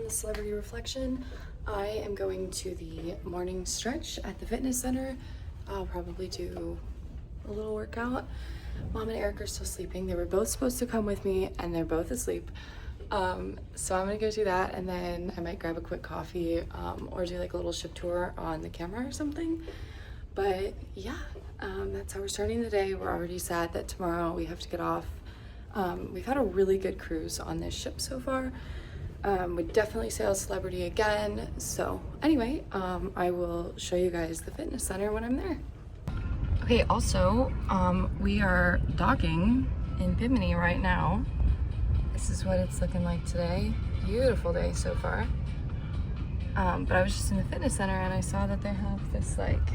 the celebrity reflection. I am going to the morning stretch at the fitness center. I'll probably do a little workout. Mom and Eric are still sleeping. They were both supposed to come with me and they're both asleep. So I'm gonna go do that, and then I might grab a quick coffee or do like a little ship tour on the camera or something. But yeah, that's how we're starting the day. We're already sad that tomorrow we have to get off. We've had a really good cruise on this ship so far. Would definitely sail Celebrity again. So anyway, I will show you guys the fitness center when I'm there. Okay, also, we are docking in Bimini right now. This is what it's looking like today. Beautiful day so far. But I was just in the fitness center and I saw that they have this like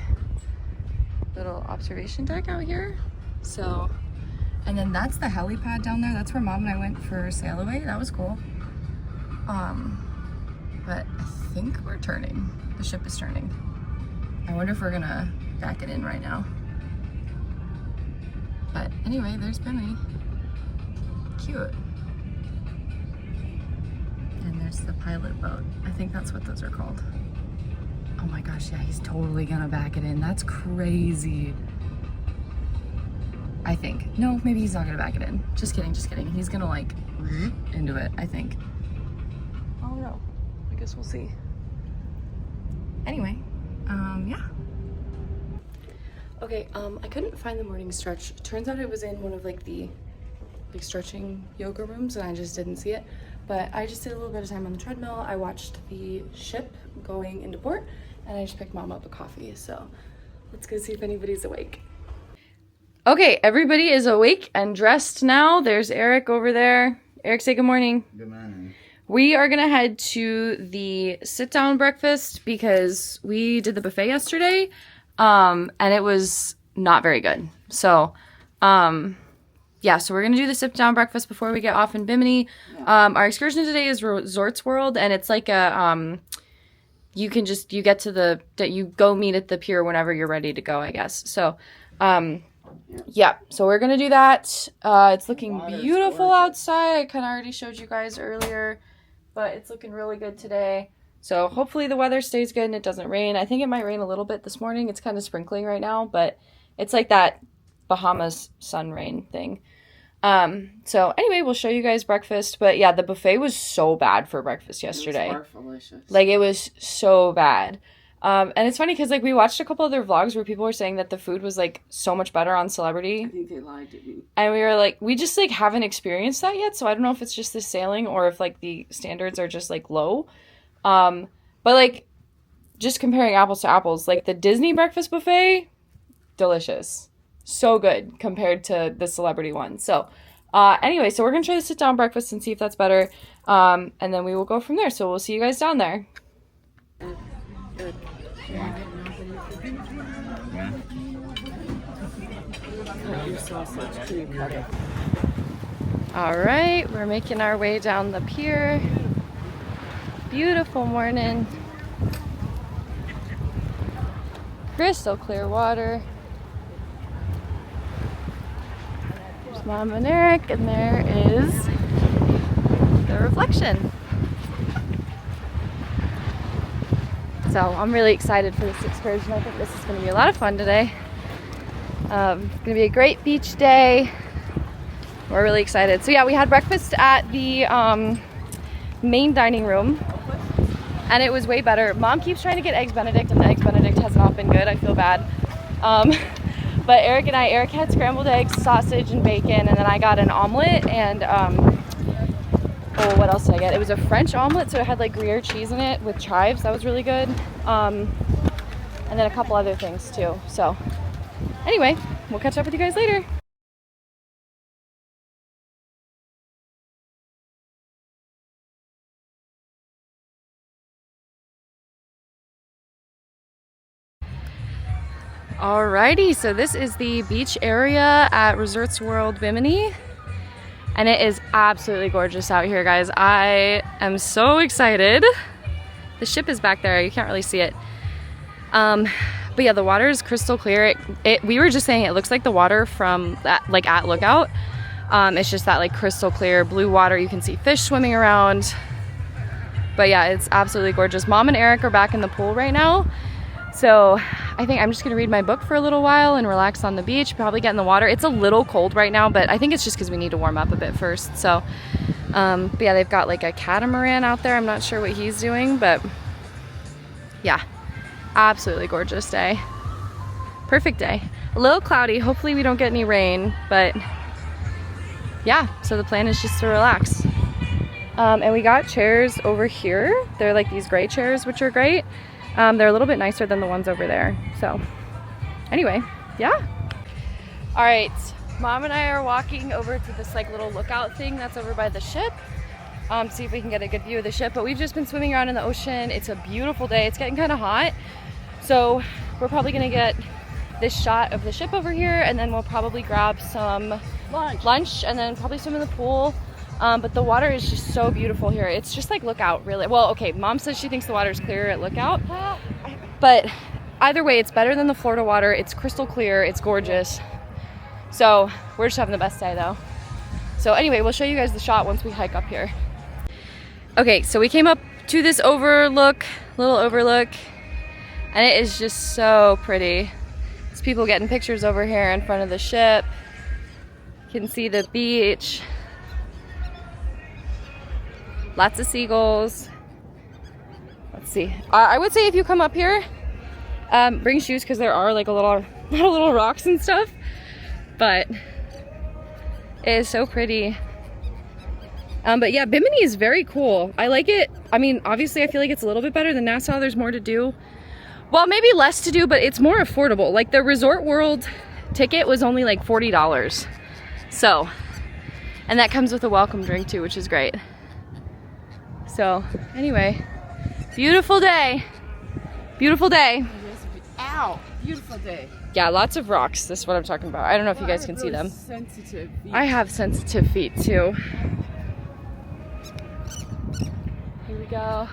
little observation deck out here. So, and then that's the helipad down there. That's where Mom and I went for sail away. That was cool. But I think we're turning. The ship is turning. I wonder if we're gonna back it in right now. But anyway, there's Bimini. Cute. And there's the pilot boat. I think that's what those are called. Oh my gosh, yeah, he's totally gonna back it in. That's crazy. I think. No, maybe he's not gonna back it in. Just kidding, just kidding. He's gonna like into it, I think. Oh no, I guess we'll see. Anyway, yeah. Okay, I couldn't find the morning stretch. Turns out it was in one of like the stretching yoga rooms and I just didn't see it. But I just did a little bit of time on the treadmill. I watched the ship going into port and I just picked Mom up a coffee. So let's go see if anybody's awake. Okay, everybody is awake and dressed now. There's Eric over there. Eric, say good morning. Good morning. We are gonna head to the sit-down breakfast because we did the buffet yesterday, and it was not very good. So, yeah, so we're gonna do the sit-down breakfast before we get off in Bimini. Our excursion today is Resorts World, and it's like a you get to you go meet at the pier whenever you're ready to go, I guess. So, yeah, so we're gonna do that. It's looking beautiful outside. I kind of already showed you guys earlier, but it's looking really good today. So hopefully the weather stays good and it doesn't rain. I think it might rain a little bit this morning. It's kind of sprinkling right now, but it's like that Bahamas sun rain thing. So anyway, we'll show you guys breakfast. But yeah, the buffet was so bad for breakfast yesterday. It was delicious. Like it was so bad. And it's funny because like we watched a couple other vlogs where people were saying that the food was like so much better on Celebrity. I think they lied to me. And we were like, we just like haven't experienced that yet. So I don't know if it's just the sailing or if like the standards are just like low. But like just comparing apples to apples, like the Disney breakfast buffet, delicious. So good compared to the Celebrity one. So anyway, so we're going to try to sit down breakfast and see if that's better. And then we will go from there. So we'll see you guys down there. All right, we're making our way down the pier. Beautiful morning. Crystal clear water. There's Mom and Eric, and there is the reflection. So I'm really excited for this excursion. I think this is going to be a lot of fun today. It's going to be a great beach day. We're really excited. So yeah, we had breakfast at the main dining room and it was way better. Mom keeps trying to get Eggs Benedict and the Eggs Benedict has not been good. I feel bad. But Eric had scrambled eggs, sausage, and bacon, and then I got an omelet and what else did I get? It was a French omelet, so it had like Gruyere cheese in it with chives. That was really good. And then a couple other things too. So anyway, we'll catch up with you guys later. Alrighty, so this is the beach area at Resorts World Bimini. And it is absolutely gorgeous out here, guys. I am so excited. The ship is back there. You can't really see it. But yeah, the water is crystal clear. We were just saying it looks like the water from that, like at Lookout. It's just that like crystal clear blue water. You can see fish swimming around. But yeah, it's absolutely gorgeous. Mom and Eric are back in the pool right now. So I think I'm just gonna read my book for a little while and relax on the beach, probably get in the water. It's a little cold right now, but I think it's just because we need to warm up a bit first. So, but yeah, they've got like a catamaran out there. I'm not sure what he's doing, but yeah, absolutely gorgeous day. Perfect day. A little cloudy, hopefully we don't get any rain, but yeah, so the plan is just to relax. And we got chairs over here. They're like these gray chairs, which are great. They're a little bit nicer than the ones over there. So anyway, yeah. All right, Mom and I are walking over to this like little lookout thing that's over by the ship. See if we can get a good view of the ship. But we've just been swimming around in the ocean. It's a beautiful day. It's getting kind of hot. So we're probably gonna get this shot of the ship over here, and then we'll probably grab some lunch and then probably swim in the pool. But the water is just so beautiful here. It's just like lookout, really. Well, okay, Mom says she thinks the water is clearer at lookout, but either way, it's better than the Florida water. It's crystal clear, it's gorgeous. So we're just having the best day though. So anyway, we'll show you guys the shot once we hike up here. Okay, so we came up to this overlook, little overlook, and it is just so pretty. There's people getting pictures over here in front of the ship. You can see the beach. Lots of seagulls. Let's see. I would say if you come up here, bring shoes because there are like a lot of little rocks and stuff. But it is so pretty. But yeah, Bimini is very cool. I like it. I mean, obviously I feel like it's a little bit better than Nassau. There's more to do. Well, maybe less to do, but it's more affordable. Like the Resort World ticket was only like $40. So, and that comes with a welcome drink too, which is great. So anyway, beautiful day. Beautiful day. Ow, beautiful day. Yeah, lots of rocks. This is what I'm talking about. I don't know if you guys can see them. Sensitive feet. I have sensitive feet too. Here we go.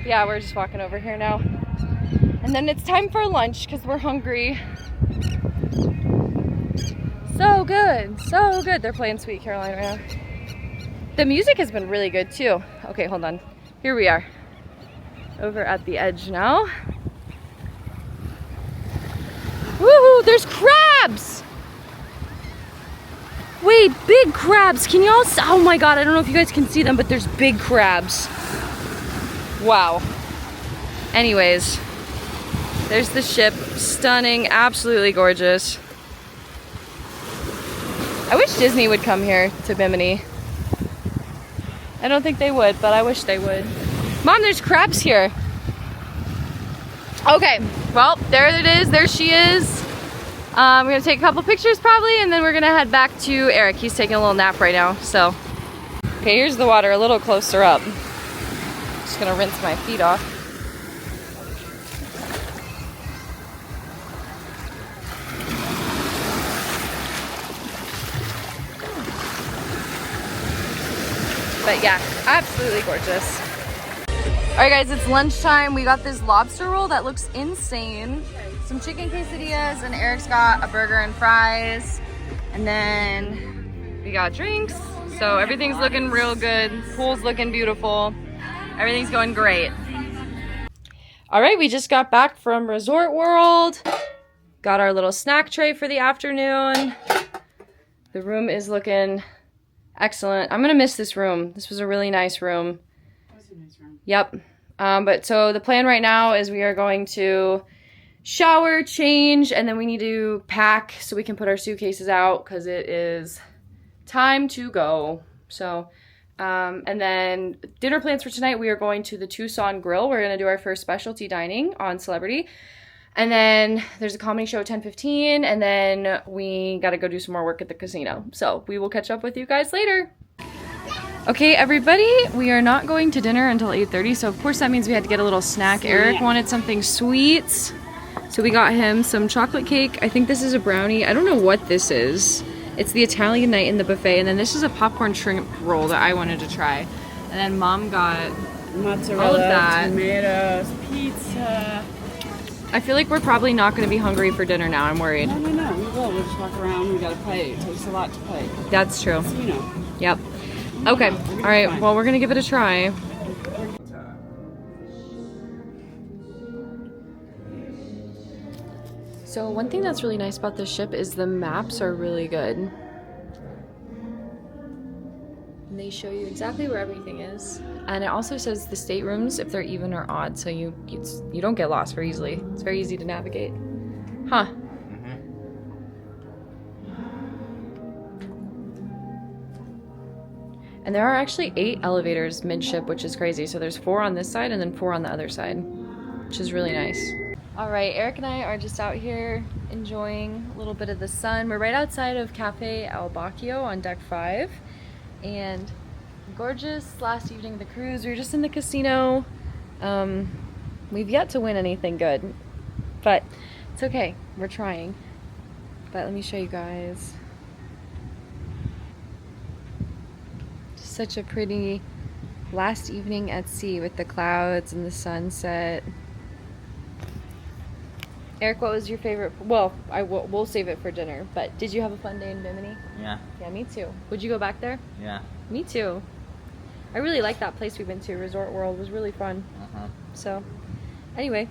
Yeah, we're just walking over here now. And then it's time for lunch because we're hungry. So good, so good. They're playing Sweet Caroline right now. The music has been really good too. Okay, hold on. Here we are. Over at the edge now. Woohoo, there's crabs! Wait, big crabs. Can y'all see? Oh my God, I don't know if you guys can see them, but there's big crabs. Wow. Anyways, there's the ship. Stunning, absolutely gorgeous. I wish Disney would come here to Bimini. I don't think they would, but I wish they would. Mom, there's crabs here. Okay, well, there it is. There she is. We're gonna take a couple pictures probably, and then we're gonna head back to Eric. He's taking a little nap right now, so. Okay, here's the water a little closer up. Just gonna rinse my feet off. But yeah, absolutely gorgeous. All right guys, it's lunchtime. We got this lobster roll that looks insane. Some chicken quesadillas, and Eric's got a burger and fries. And then we got drinks. So everything's looking real good. Pool's looking beautiful. Everything's going great. All right, we just got back from Resort World. Got our little snack tray for the afternoon. The room is looking excellent. I'm gonna miss this room. This was a really nice room. That was a nice room. Yep. But so the plan right now is we are going to shower, change, and then we need to pack so we can put our suitcases out because it is time to go. So, and then dinner plans for tonight, we are going to the Tuscan Grille. We're gonna do our first specialty dining on Celebrity. And then there's a comedy show at 10:15, and then we gotta go do some more work at the casino. So we will catch up with you guys later. Okay, everybody, we are not going to dinner until 8:30, so of course that means we had to get a little snack. Eric wanted something sweet, so we got him some chocolate cake. I think this is a brownie. I don't know what this is. It's the Italian night in the buffet, and then this is a popcorn shrimp roll that I wanted to try. And then Mom got mozzarella, all of that. Tomatoes, pizza. I feel like we're probably not going to be hungry for dinner now. I'm worried. No, we will. We'll just walk around. We gotta play. It takes a lot to play. That's true. So, you know. Yep. Okay. All right. Well, we're going to give it a try. So one thing that's really nice about this ship is the maps are really good. And they show you exactly where everything is. And it also says the staterooms, if they're even or odd, so you don't get lost very easily. It's very easy to navigate. Huh. And there are actually 8 elevators midship, which is crazy. So there's 4 on this side and then 4 on the other side, which is really nice. All right, Eric and I are just out here enjoying a little bit of the sun. We're right outside of Cafe Al Bacchio on deck 5. And gorgeous last evening of the cruise. We were just in the casino. We've yet to win anything good, but it's okay. We're trying. But let me show you guys. Such a pretty last evening at sea with the clouds and the sunset. Eric, what was your favorite? Well, we'll save it for dinner, but did you have a fun day in Bimini? Yeah. Yeah, me too. Would you go back there? Yeah. Me too. I really like that place we went to, Resort World. It was really fun. So, anyway,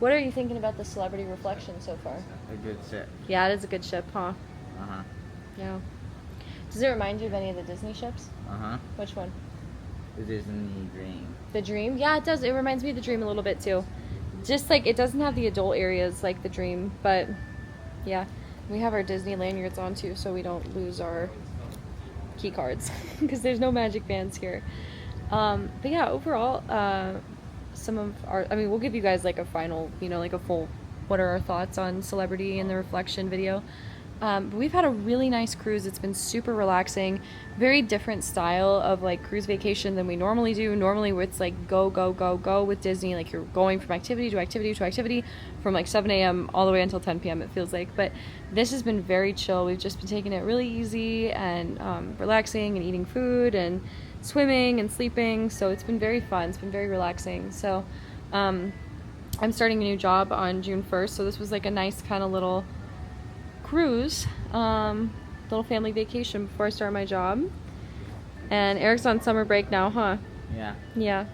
what are you thinking about the Celebrity Reflection so far? A good ship. Yeah, it is a good ship, huh? Uh-huh. Yeah. Does it remind you of any of the Disney ships? Uh-huh. Which one? The Disney Dream. The Dream? Yeah, it does. It reminds me of the Dream a little bit too. Just like it doesn't have the adult areas like the Dream, but yeah, we have our Disney lanyards on too, so we don't lose our key cards because there's no magic bands here. But yeah, overall, some of our, we'll give you guys like a final, like a full, what are our thoughts on Celebrity and the Reflection video. But we've had a really nice cruise. It's been super relaxing, very different style of like cruise vacation than we normally do. Normally it's like go, go, go, go with Disney. Like you're going from activity to activity to activity from like 7 a.m. all the way until 10 p.m. it feels like. But this has been very chill. We've just been taking it really easy and relaxing and eating food and swimming and sleeping. So it's been very fun. It's been very relaxing. So I'm starting a new job on June 1st. So this was like a nice kind of little cruise, little family vacation before I start my job. And Eric's on summer break now, huh? Yeah.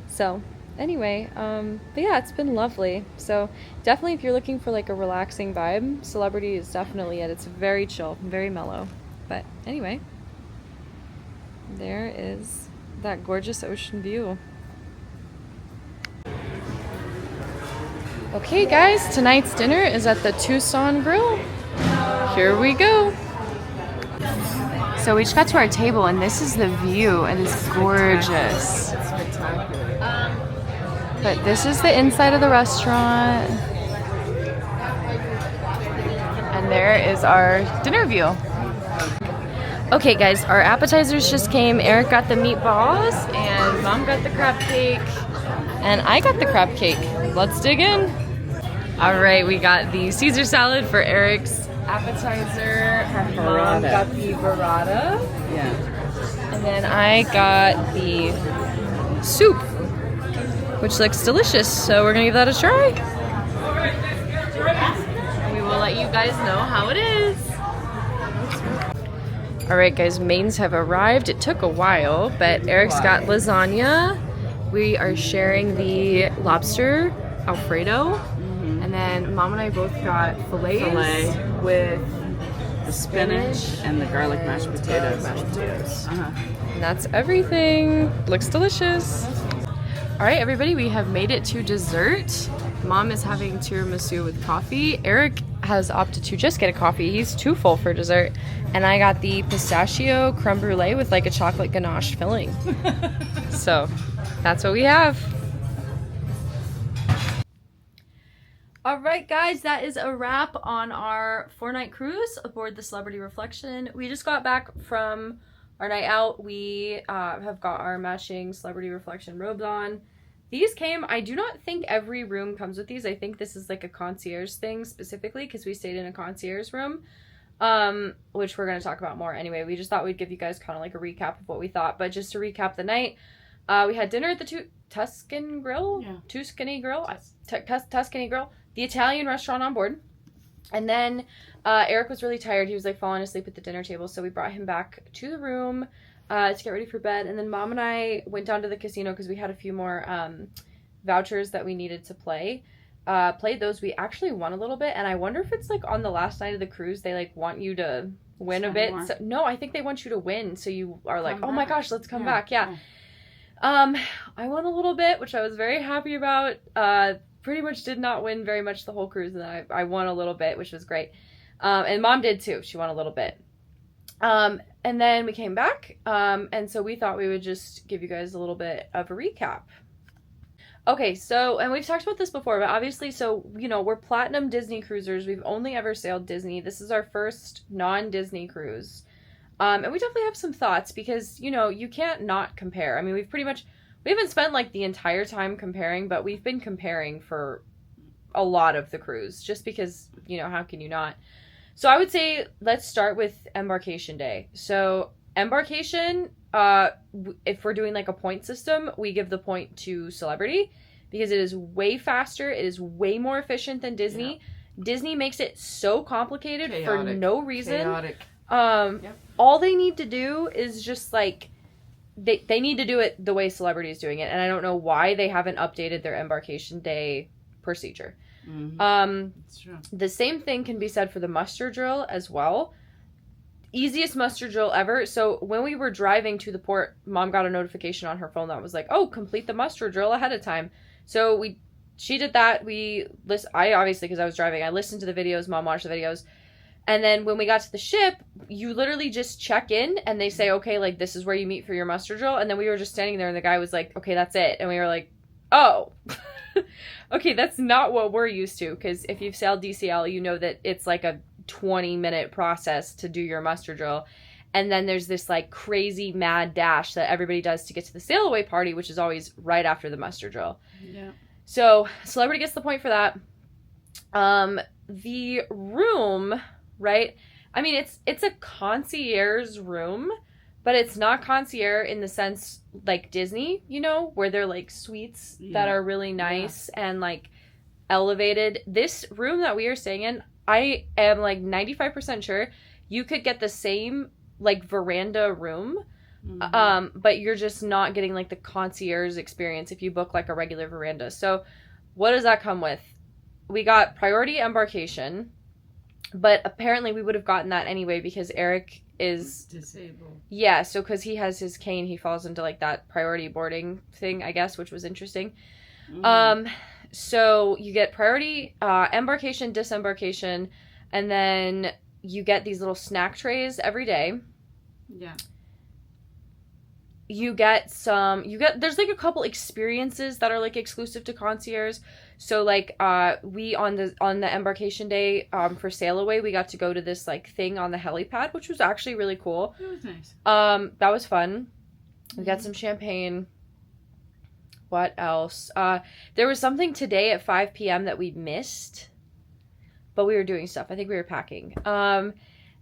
So anyway, but yeah, it's been lovely. So definitely if you're looking for like a relaxing vibe, Celebrity is definitely it. It's very chill, very mellow. But anyway, there is that gorgeous ocean view. Okay guys, tonight's dinner is at the Tuscan Grille. Here we go. So we just got to our table and this is the view and it's gorgeous. But this is the inside of the restaurant. And there is our dinner view. Okay guys, our appetizers just came. Eric got the meatballs and Mom got the crab cake. And I got the crab cake. Let's dig in. All right, we got the Caesar salad for Eric's appetizer. Mom got the burrata. Yeah. And then I got the soup, which looks delicious. So we're gonna give that a try. And we will let you guys know how it is. All right, guys, mains have arrived. It took a while, but Eric's got lasagna. We are sharing the lobster Alfredo, and then Mom and I both got fillets with The spinach and the garlic mashed potatoes. And that's everything. Looks delicious. All right, everybody, we have made it to dessert. Mom is having tiramisu with coffee. Eric has opted to just get a coffee. He's too full for dessert. And I got the pistachio creme brulee with like a chocolate ganache filling. So that's what we have. All right, guys, that is a wrap on our 4-night cruise aboard the Celebrity Reflection. We just got back from our night out. We have got our matching Celebrity Reflection robes on. These came, I do not think every room comes with these. I think this is like a concierge thing specifically because we stayed in a concierge room, which we're going to talk about more anyway. We just thought we'd give you guys kind of like a recap of what we thought. But just to recap the night, we had dinner at the Tuscan Grille? Yeah. Tuscany Grille? Tuscany Grille. The Italian restaurant on board. And then Eric was really tired. He was like falling asleep at the dinner table. So we brought him back to the room to get ready for bed. And then Mom and I went down to the casino because we had a few more vouchers that we needed to play. played those. We actually won a little bit, and I wonder if it's like on the last night of the cruise they like want you to win a bit. So, no, I think they want you to win, so you are like, oh my gosh, let's come back. Yeah. I won a little bit, which I was very happy about. Pretty much did not win very much the whole cruise, and then I won a little bit, which was great. And Mom did too. She won a little bit. And then we came back, and so we thought we would just give you guys a little bit of a recap. Okay, so, and we've talked about this before, but obviously, so, you know, we're platinum Disney cruisers. We've only ever sailed Disney. This is our first non-Disney cruise. And we definitely have some thoughts because, you know, you can't not compare. I mean, we haven't spent like the entire time comparing, but we've been comparing for a lot of the cruise just because, you know, how can you not? So I would say let's start with embarkation day. So embarkation, if we're doing like a point system, we give the point to Celebrity because it is way faster. It is way more efficient than Disney. Yeah. Disney makes it so complicated for no reason. Chaotic. All they need to do is just like, they need to do it the way Celebrity is doing it. And I don't know why they haven't updated their embarkation day procedure. Mm-hmm. That's true. The same thing can be said for the muster drill as well. Easiest muster drill ever. So when we were driving to the port, Mom got a notification on her phone that was like, oh, complete the muster drill ahead of time. So she did that. I obviously, because I was driving, I listened to the videos, Mom watched the videos. And then when we got to the ship, you literally just check in and they say, okay, like this is where you meet for your muster drill. And then we were just standing there and the guy was like, okay, that's it. And we were like, oh, okay, that's not what we're used to. Because if you've sailed DCL, you know that it's like a 20-minute process to do your muster drill. And then there's this like crazy mad dash that everybody does to get to the sail away party, which is always right after the muster drill. Yeah. So Celebrity gets the point for that. The room, right? I mean, it's a concierge room, but it's not concierge in the sense like Disney, you know, where they're like suites that are really nice and like elevated. This room that we are staying in, I am like 95% sure you could get the same like veranda room, but you're just not getting like the concierge experience if you book like a regular veranda. So what does that come with? We got priority embarkation, but apparently we would have gotten that anyway because Eric is disabled. Yeah, so because he has his cane, he falls into like that priority boarding thing, I guess, which was interesting. So you get priority embarkation, disembarkation, and then you get these little snack trays every day. Yeah. There's like a couple experiences that are like exclusive to concierge. So like we on the embarkation day for sail away, we got to go to this like thing on the helipad, which was actually really cool. It was nice. That was fun. We got some champagne. What else? There was something today at 5 p.m. that we missed, but we were doing stuff. I think we were packing. And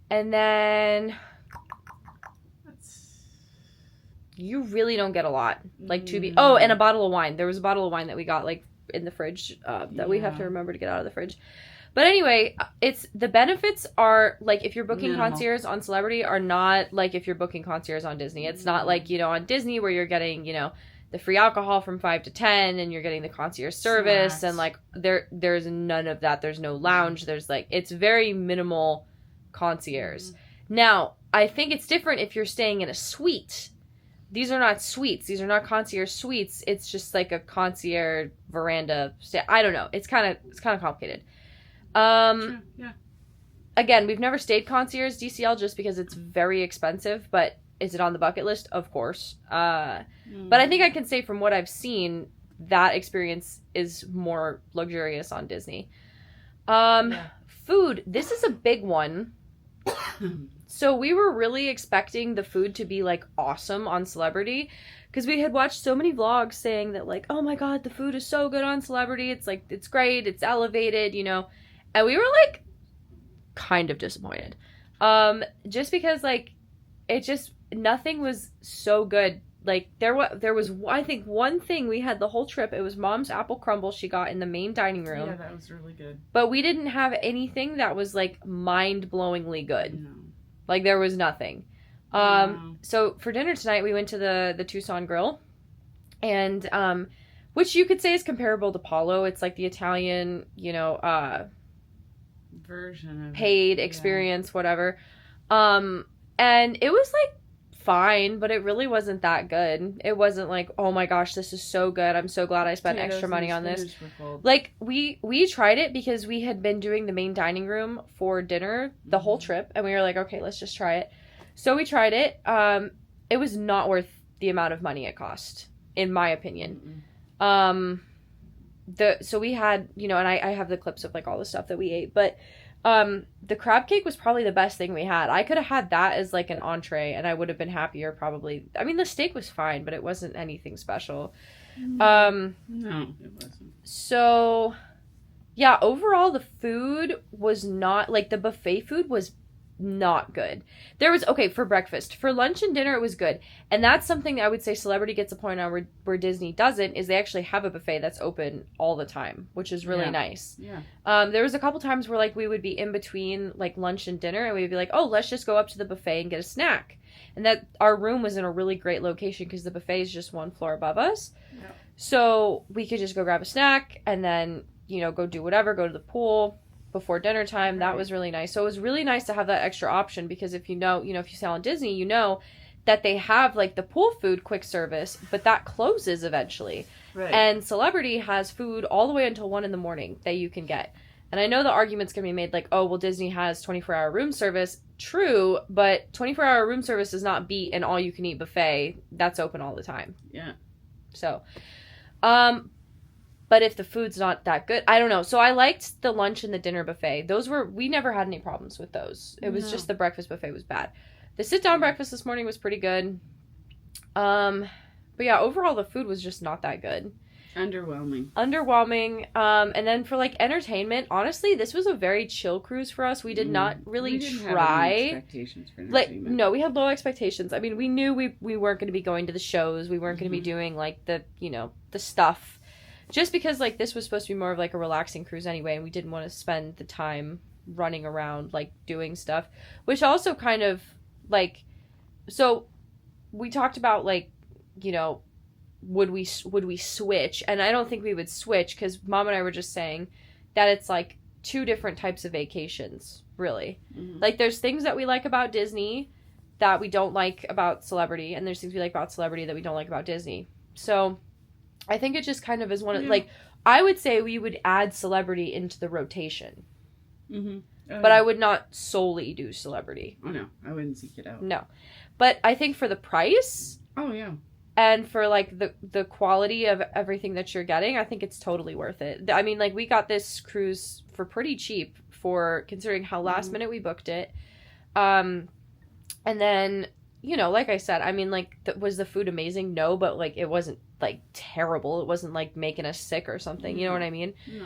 then you really don't get a lot. Like and a bottle of wine. There was a bottle of wine that we got like in the fridge that we have to remember to get out of the fridge. But anyway, it's the benefits are like if you're booking concierge on Celebrity are not like if you're booking concierge on Disney. It's not like, you know, on Disney where you're getting, you know, the free alcohol from 5 to 10 and you're getting the concierge service and like there's none of that. There's no lounge. There's like it's very minimal concierge. Now, I think it's different if you're staying in a suite. These are not suites. These are not concierge suites. It's just like a concierge veranda. I don't know. It's kind of complicated. True. Yeah. Again, we've never stayed concierge DCL just because it's very expensive, but is it on the bucket list? Of course. But I think I can say from what I've seen, that experience is more luxurious on Disney. Food. This is a big one. So we were really expecting the food to be like awesome on Celebrity because we had watched so many vlogs saying that like, oh my God, the food is so good on Celebrity. It's like, it's great. It's elevated, you know, and we were like kind of disappointed. Just because like, it just, nothing was so good. Like there was, I think one thing we had the whole trip, it was Mom's apple crumble she got in the main dining room. Yeah, that was really good. But we didn't have anything that was like mind-blowingly good. No. Like there was nothing. So for dinner tonight we went to the Tuscan Grille, and which you could say is comparable to Palo. It's like the Italian, version of paid experience, whatever. And it was like fine, but it really wasn't that good. It wasn't like, oh my gosh, this is so good. I'm so glad I spent extra money on this. Like we tried it because we had been doing the main dining room for dinner the whole trip, and we were like, okay, let's just try it. So we tried it. It was not worth the amount of money it cost, in my opinion. So we had, and I have the clips of like all the stuff that we ate, but the crab cake was probably the best thing we had. I could have had that as like an entree and I would have been happier probably. I mean, the steak was fine, but it wasn't anything special. No, it wasn't. So yeah, overall the food was not, like the buffet food was not good. There was, okay, for breakfast. For lunch and dinner, it was good. And that's something that I would say Celebrity gets a point on where Disney doesn't, is they actually have a buffet that's open all the time, which is really nice. Yeah. There was a couple times where like we would be in between like lunch and dinner and we'd be like, oh, let's just go up to the buffet and get a snack. And that our room was in a really great location because the buffet is just one floor above us. Yeah. So we could just go grab a snack and then, go do whatever, go to the pool before dinner time. Right. That was really nice. So it was really nice to have that extra option because if if you sail on Disney, that they have like the pool food quick service, but that closes eventually. Right. And Celebrity has food all the way until 1 a.m. that you can get. And I know the argument's going to be made like, oh, well, Disney has 24-hour room service. True, but 24-hour room service does not beat an all-you-can-eat buffet that's open all the time. Yeah. So, but if the food's not that good, I don't know. So I liked the lunch and the dinner buffet. We never had any problems with those. It was just the breakfast buffet was bad. The sit-down breakfast this morning was pretty good. But yeah, overall the food was just not that good. Underwhelming. And then for like entertainment, honestly, this was a very chill cruise for us. We did not really try. Have any expectations for entertainment. No, we had low expectations. I mean, we knew we weren't going to be going to the shows. We weren't going to be doing like the stuff. Just because, like, this was supposed to be more of, like, a relaxing cruise anyway, and we didn't want to spend the time running around, like, doing stuff. Which also kind of, like... So, we talked about, like, would we switch? And I don't think we would switch, because Mom and I were just saying that it's, like, 2 different types of vacations, really. Mm-hmm. Like, there's things that we like about Disney that we don't like about Celebrity, and there's things we like about Celebrity that we don't like about Disney. So... I think it just kind of is one of, like, I would say we would add Celebrity into the rotation. Mm-hmm. But I would not solely do Celebrity. Oh, no. I wouldn't seek it out. No. But I think for the price... Oh, yeah. And for, like, the quality of everything that you're getting, I think it's totally worth it. I mean, like, we got this cruise for pretty cheap for considering how last minute we booked it. And then... like I said, I mean, like, was the food amazing? No, but, like, it wasn't, like, terrible. It wasn't, like, making us sick or something. You know what I mean? No.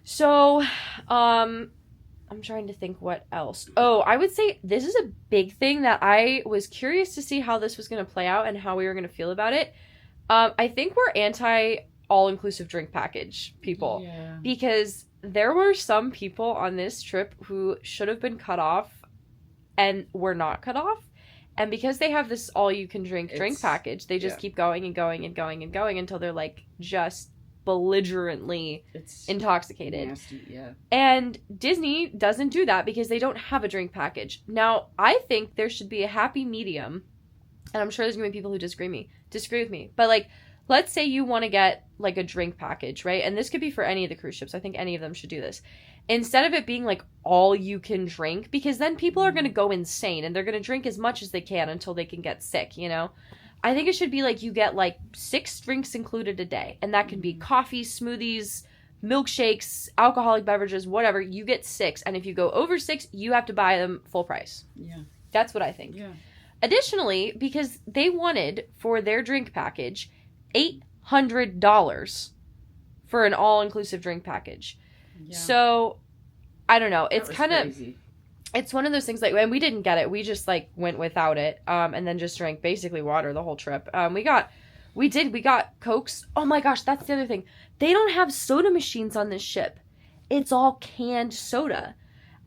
So, I'm trying to think what else. Oh, I would say this is a big thing that I was curious to see how this was going to play out and how we were going to feel about it. I think we're anti all-inclusive drink package people. Yeah. Because there were some people on this trip who should have been cut off and were not cut off. And because they have this all-you-can-drink drink package, they just keep going and going and going and going until they're, like, just belligerently intoxicated. Nasty, yeah. And Disney doesn't do that because they don't have a drink package. Now, I think there should be a happy medium, and I'm sure there's going to be people who disagree with me. But, like, let's say you want to get, like, a drink package, right? And this could be for any of the cruise ships. I think any of them should do this. Instead of it being, like, all you can drink, because then people are going to go insane, and they're going to drink as much as they can until they can get sick, I think it should be, like, you get, like, 6 drinks included a day, and that can be coffee, smoothies, milkshakes, alcoholic beverages, whatever. You get 6, and if you go over 6, you have to buy them full price. Yeah. That's what I think. Yeah. Additionally, because they wanted, for their drink package, $800 for an all-inclusive drink package. Yeah. So, I don't know. It's kind of, it's one of those things, like, and we didn't get it. We just, like, went without it, and then just drank basically water the whole trip. We got Cokes. Oh my gosh, that's the other thing. They don't have soda machines on this ship. It's all canned soda.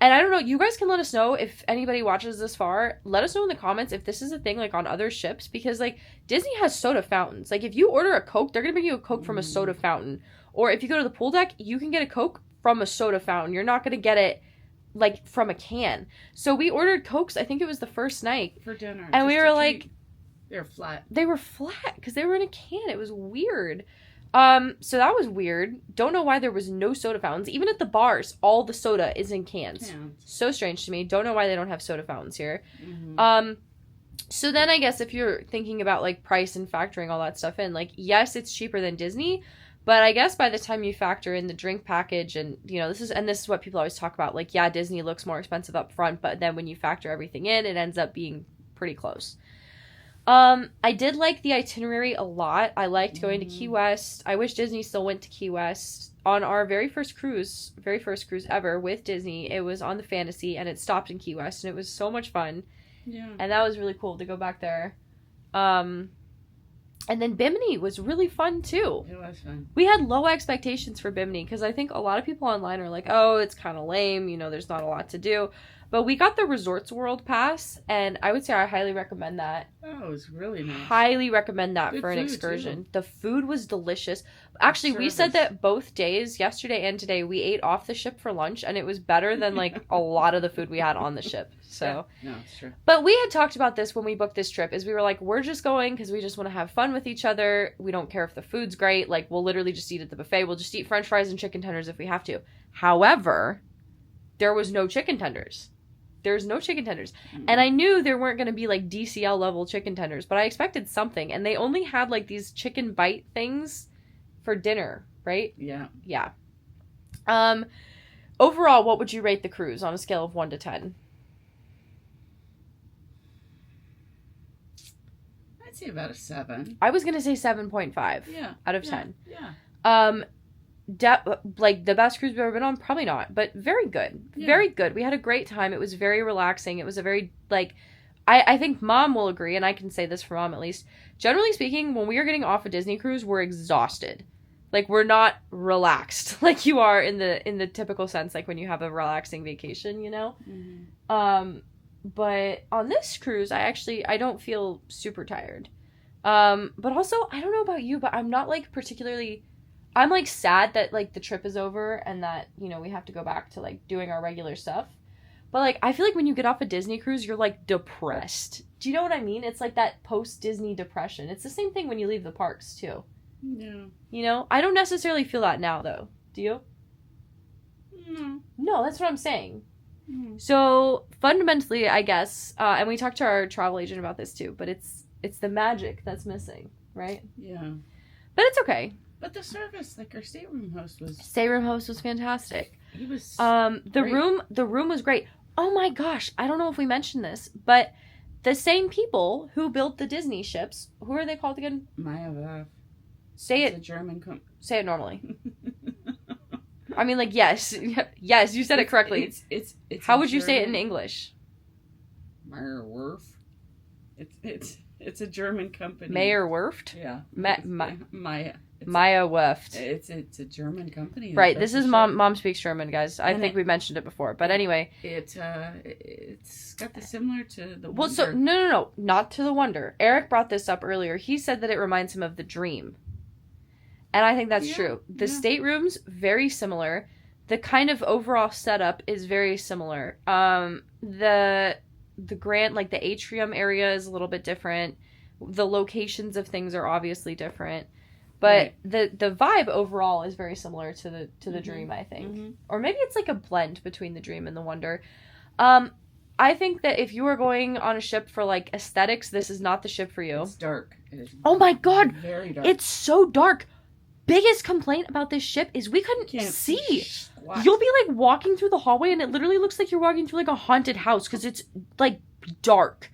And I don't know, you guys can let us know if anybody watches this far. Let us know in the comments if this is a thing, like, on other ships. Because, like, Disney has soda fountains. Like, if you order a Coke, they're going to bring you a Coke from a soda fountain. Or if you go to the pool deck, you can get a Coke from a soda fountain. You're not going to get it, like, from a can. So we ordered Cokes, I think it was the first night. For dinner. And we were like... They were flat. They were flat because they were in a can. It was weird. So that was weird. Don't know why there was no soda fountains. Even at the bars, all the soda is in cans. Yeah. So strange to me. Don't know why they don't have soda fountains here. Mm-hmm. So then I guess if you're thinking about, like, price and factoring all that stuff in, like, yes, it's cheaper than Disney, but I guess by the time you factor in the drink package and, you know, this is what people always talk about. Like, yeah, Disney looks more expensive up front, but then when you factor everything in, it ends up being pretty close. I did like the itinerary a lot. I liked going to Key West. I wish Disney still went to Key West. On our very first cruise ever with Disney, it was on the Fantasy, and it stopped in Key West, and it was so much fun. Yeah. And that was really cool to go back there. And then Bimini was really fun, too. It was fun. We had low expectations for Bimini, because I think a lot of people online are like, oh, it's kind of lame, you know, there's not a lot to do. But we got the Resorts World Pass, and I would say I highly recommend that. Oh, it was really nice. Highly recommend that Good for an food, excursion. too. The food was delicious. Actually, we said that both days, yesterday and today, we ate off the ship for lunch, and it was better than, like, a lot of the food we had on the ship. So, yeah. No, it's true. But we had talked about this when we booked this trip, is we were like, we're just going because we just want to have fun with each other. We don't care if the food's great. Like, we'll literally just eat at the buffet. We'll just eat French fries and chicken tenders if we have to. However, there was no chicken tenders. There's no chicken tenders. And I knew there weren't going to be, like, DCL level chicken tenders, but I expected something. And they only had, like, these chicken bite things for dinner, right? Yeah. Yeah. Overall, what would you rate the cruise on a scale of 1 to 10? I'd say about a 7. I was going to say 7.5 out of 10. Yeah. Like, the best cruise we've ever been on? Probably not, but very good. Yeah. Very good. We had a great time. It was very relaxing. It was a very, like, I think Mom will agree, and I can say this for Mom at least. Generally speaking, when we are getting off a Disney cruise, we're exhausted. Like, we're not relaxed like you are in the typical sense, like when you have a relaxing vacation, you know? Mm-hmm. But on this cruise, I don't feel super tired. But also, I don't know about you, but I'm not, like, particularly... I'm, like, sad that, like, the trip is over and that, you know, we have to go back to, like, doing our regular stuff. But, like, I feel like when you get off a Disney cruise, you're, like, depressed. Do you know what I mean? It's, like, that post-Disney depression. It's the same thing when you leave the parks, too. Yeah. You know? I don't necessarily feel that now, though. Do you? No. No, that's what I'm saying. Mm. So, fundamentally, I guess, and we talked to our travel agent about this, too, but it's the magic that's missing, right? Yeah. But it's okay. But the service, like, our stateroom host was fantastic. He was the room was great. Oh my gosh, I don't know if we mentioned this, but the same people who built the Disney ships, who are they called again? Maya. Say it's it. A German company. Say it normally. I mean, like, yes, you said it correctly. It's How would you say it in English? Meyer Werft. It's a German company. Meyer Werft? Yeah. Maya. Maya Werft. It's a German company. Right. This is Mom speaks German, guys. I think we mentioned it before, but anyway. It's got the similar to the Wonder. Well, so no, not to the Wonder. Eric brought this up earlier. He said that it reminds him of the Dream, and I think that's true. The staterooms very similar. The kind of overall setup is very similar. The grand, like the atrium area is a little bit different. The locations of things are obviously different. But the vibe overall is very similar to the mm-hmm. Dream, I think. Mm-hmm. Or maybe it's like a blend between the Dream and the Wonder. I think that if you are going on a ship for, like, aesthetics, this is not the ship for you. It's dark. It is my God. Very dark. It's so dark. Biggest complaint about this ship is we couldn't see. You'll be, like, walking through the hallway and it literally looks like you're walking through, like, a haunted house because it's, like, dark.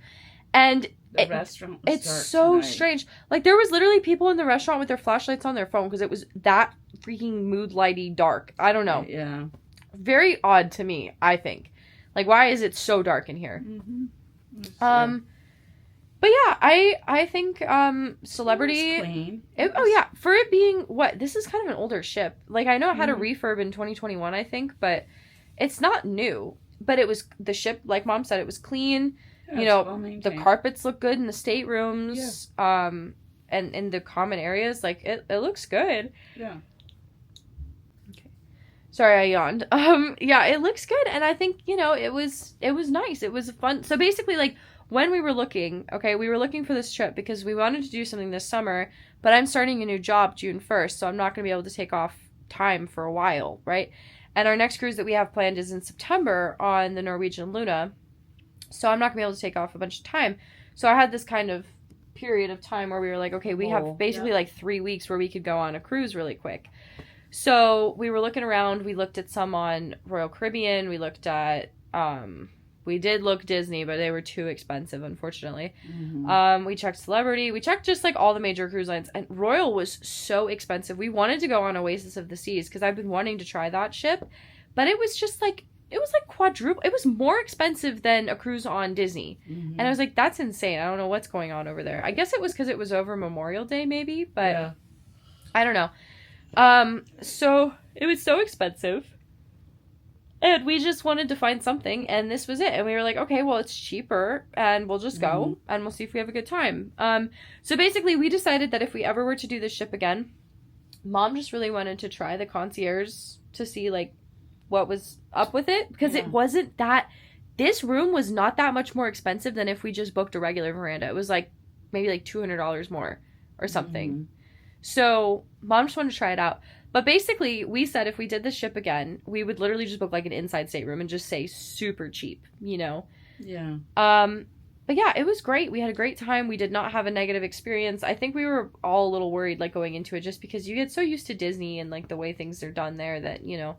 And... The restaurant was it's dark so tonight. Strange. Like, there was literally people in the restaurant with their flashlights on their phone because it was that freaking mood-lighty dark. I don't know. Yeah. Very odd to me, I think. Like, why is it so dark in here? Mm-hmm. But yeah, I think Celebrity... It was clean. Yeah, for it being, this is kind of an older ship. Like, I know it had a refurb in 2021, I think, but it's not new. but it was, the ship, like Mom said, it was clean. Yeah, You know, well the maintained. carpets look good in the staterooms, and in the common areas. Like, it looks good. Yeah. Sorry, I yawned. Yeah, it looks good, and I think, you know, it was nice. It was fun. So basically, like, when we were looking, we were looking for this trip because we wanted to do something this summer, but I'm starting a new job June 1st, so I'm not going to be able to take off time for a while, right? And our next cruise that we have planned is in September on the Norwegian Luna, so I'm not going to be able to take off a bunch of time. So I had this kind of period of time where we were like, okay, we have basically like 3 weeks where we could go on a cruise really quick. So we were looking around. We looked at some on Royal Caribbean. We looked at, we did look Disney, but they were too expensive, unfortunately. Mm-hmm. We checked Celebrity. We checked just like all the major cruise lines. And Royal was so expensive. We wanted to go on Oasis of the Seas because I've been wanting to try that ship. But it was just like, it was like quadruple. It was more expensive than a cruise on Disney. Mm-hmm. And I was like, that's insane. I don't know what's going on over there. I guess it was because it was over Memorial Day maybe, but I don't know. So it was so expensive, and we just wanted to find something, and this was it. And we were like, okay, well, it's cheaper, and we'll just go, and we'll see if we have a good time. So basically, we decided that if we ever were to do this ship again, Mom just really wanted to try the concierge to see, like, what was up with it, because it wasn't that, this room was not that much more expensive than if we just booked a regular veranda. It was, like, maybe, like, $200 more or something. Mm-hmm. So Mom just wanted to try it out. But basically, we said if we did this ship again, we would literally just book like an inside stateroom and just say super cheap, you know? Yeah. But yeah, it was great. We had a great time. We did not have a negative experience. I think we were all a little worried like going into it just because you get so used to Disney and like the way things are done there that, you know,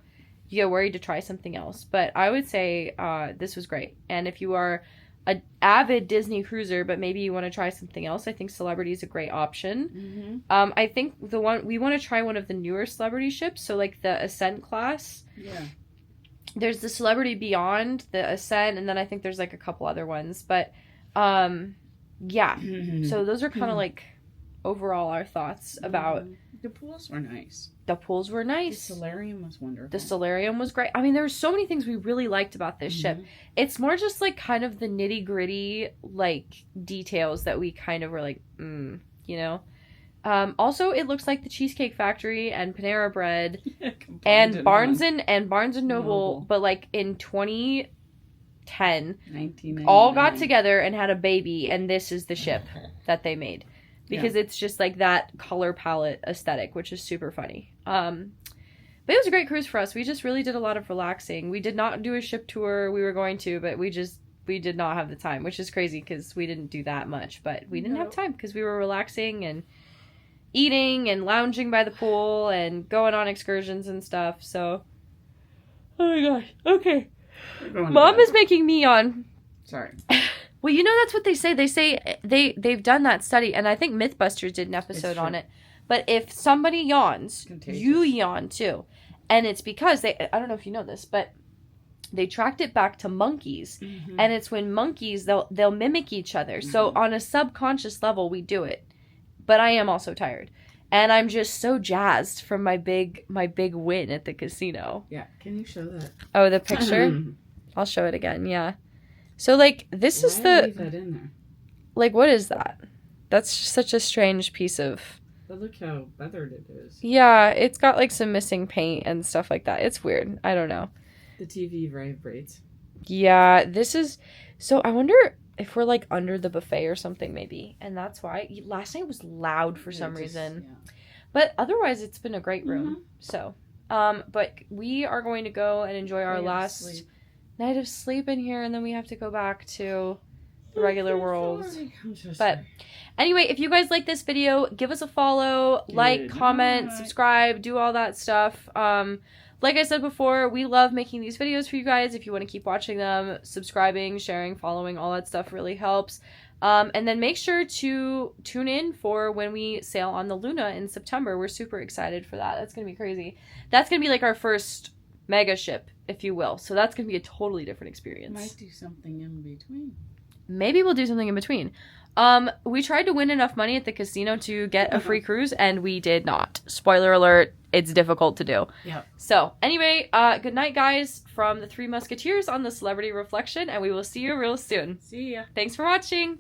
you get worried to try something else. But I would say this was great. And if you are an avid Disney cruiser, but maybe you want to try something else, I think Celebrity is a great option. Mm-hmm. I think we want to try one of the newer Celebrity ships, so like the Ascent class. Yeah. There's the Celebrity Beyond, the Ascent, and then I think there's like a couple other ones. But yeah, so those are kind of like overall our thoughts about. The pools were nice. The pools were nice. The solarium was wonderful. The solarium was great. I mean, there were so many things we really liked about this ship. It's more just like kind of the nitty gritty like details that we kind of were like, you know. Also, it looks like the Cheesecake Factory and Panera Bread and Barnes and Noble, but like in 2010, all got together and had a baby, and this is the ship that they made. Because it's just like that color palette aesthetic, which is super funny. But it was a great cruise for us. We just really did a lot of relaxing. We did not do a ship tour. We were going to, but we did not have the time, which is crazy because we didn't do that much. But we didn't have time because we were relaxing and eating and lounging by the pool and going on excursions and stuff. So, oh my gosh. Okay. Mom is making me yawn. Sorry. Well, you know, that's what they say. They say they've done that study, and I think Mythbusters did an episode on it. But if somebody yawns, you yawn too. And it's because I don't know if you know this, but they tracked it back to monkeys. And it's when monkeys, they'll mimic each other. So on a subconscious level, we do it. But I am also tired. And I'm just so jazzed from my big win at the casino. Yeah, can you show that? Oh, the picture? I'll show it again, yeah. So, like, this is the... leave that in there? Like, what is that? That's such a strange piece of... But look how weathered it is. Yeah, it's got, like, some missing paint and stuff like that. It's weird. I don't know. The TV vibrates. Yeah, this is... So, I wonder if we're, like, under the buffet or something, maybe. And that's why. Last night was loud for some reason. Yeah. But otherwise, it's been a great room. So, but we are going to go and enjoy our last... night of sleep in here, and then we have to go back to the regular world. But anyway, if you guys like this video, give us a follow, like, comment, subscribe, do all that stuff. Like I said before, we love making these videos for you guys. If you want to keep watching them, subscribing, sharing, following, all that stuff really helps. And then make sure to tune in for when we sail on the Luna in September. We're super excited for that. That's going to be crazy. That's going to be like our first mega ship, if you will. So that's going to be a totally different experience. Might do something in between. Maybe we'll do something in between. We tried to win enough money at the casino to get a free cruise, and we did not. Spoiler alert, it's difficult to do. Yep. So, anyway, good night, guys, from the Three Musketeers on the Celebrity Reflection, and we will see you real soon. See ya. Thanks for watching.